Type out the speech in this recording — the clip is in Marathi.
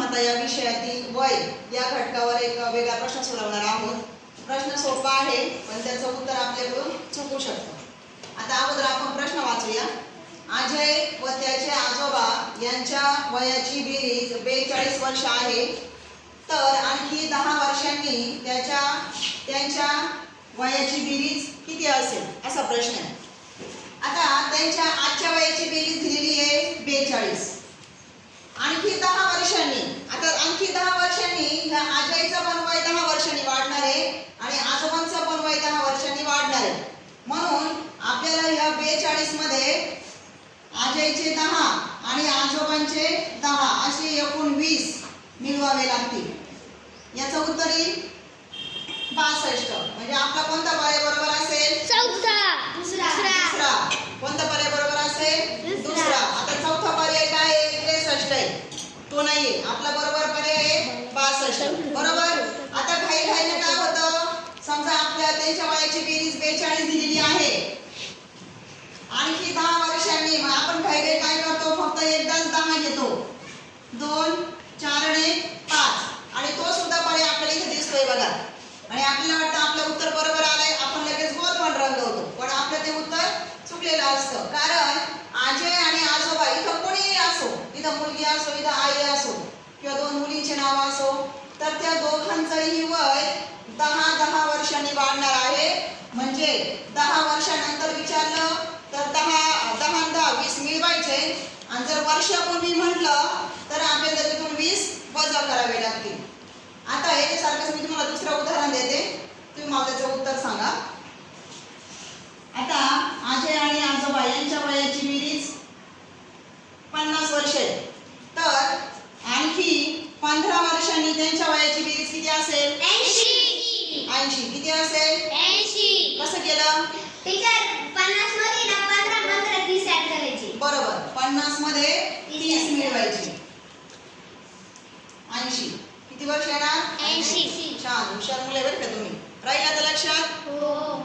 आता या विषयातील वय या घटकावर एक वेगळा प्रश्न सोडवणार आहोत. प्रश्न सोपा आहे पण त्याचं उत्तर आपल्याकडून चुकू शकतं. आता अगोदर आपण प्रश्न वाचूया. अजय व त्याचे आजोबा यांच्या वयाची बेरीज 42 वर्ष आहे, तर आणखी 10 वर्षांनी त्यांच्या वयाची बेरीज किती असेल, असा प्रश्न आहे. आता त्यांच्या आजच्या वयाची बेरीज दिलेली आहे 42. आणखी 10 वर्षांनी, आता आणखी 10 वर्षांनी ह्या अजयचं पण वय 10 वर्षांनी वाढणार आहे आणि आजोबांचं पण वय 10 वर्षांनी वाढणार आहे. म्हणून आपल्याला ह्या 42 मध्ये अजयचे 10 आणि आजोबांचे 10 असे एकूण 20 मिळवावे लागतील. याचं उत्तर येईल 62. म्हणजे आपला कोणता पर्याय बरोबर असेल? चौथा. दुसरा. कोणता पर्याय बरोबर असेल? दुसरा. आता चौथा पर्याय काय आहे? 63 आहे. तो नाहीये. आपला बरोबर पर्याय आहे 62. बरोबर. आता घाईने काय होतं, समजा आपल्या त्यांच्या वयाची बेरीज 42 दिलेली आहे, आणखी 10 वर्षांनी, मग आपण घाईने काय करतो, फक्त एकदाच 10 घेतो. 2 4 ने 5 आणि तो सुद्धा पर्याय आपल्याला इथे दिसतोय बघा. आणि आपल्याला वाटतं आपलं उत्तर बरोबर आलंय, आपण लगेच गोल रंगवतो, पण आपलं ते उत्तर चुकलेलं असतं. कारण अजय आणि आजोबा इथं कोणीही असो, इथं मुलगी असो, इथं आई असो किंवा 2 मुलींचे नाव असो, तर त्या दोघांचंही वय 10 वर्षांनी वाढणार आहे. म्हणजे 10 वर्षानंतर विचारलं तर 10 20 मिळवायचे आणि जर वर्षापूर्वी म्हटलं तर आपल्याला त्यातून 20 वजा करावे लागतील. आता याच्यासारखंच मी तुम्हाला दुसरं उदाहरण देते, तुम्ही मला त्याचं उत्तर सांगा. आता अजय आणि आजोबा यांच्या वयाची बेरीज 50 वर्ष आहे, तर आणखी 15 वर्षांनी त्यांच्या वयाची बेरीज किती असेल? 80. किती असेल? 80. कसं केलं? टीचर 50 मध्ये ना 15 30 ऍड करायची. बरोबर. 50 मध्ये 30 मिळवायची. 80. किती वर्ष येणार? 80. छान, हुशार मुले बरं का तुम्ही. राहिला तर लक्षात? हो.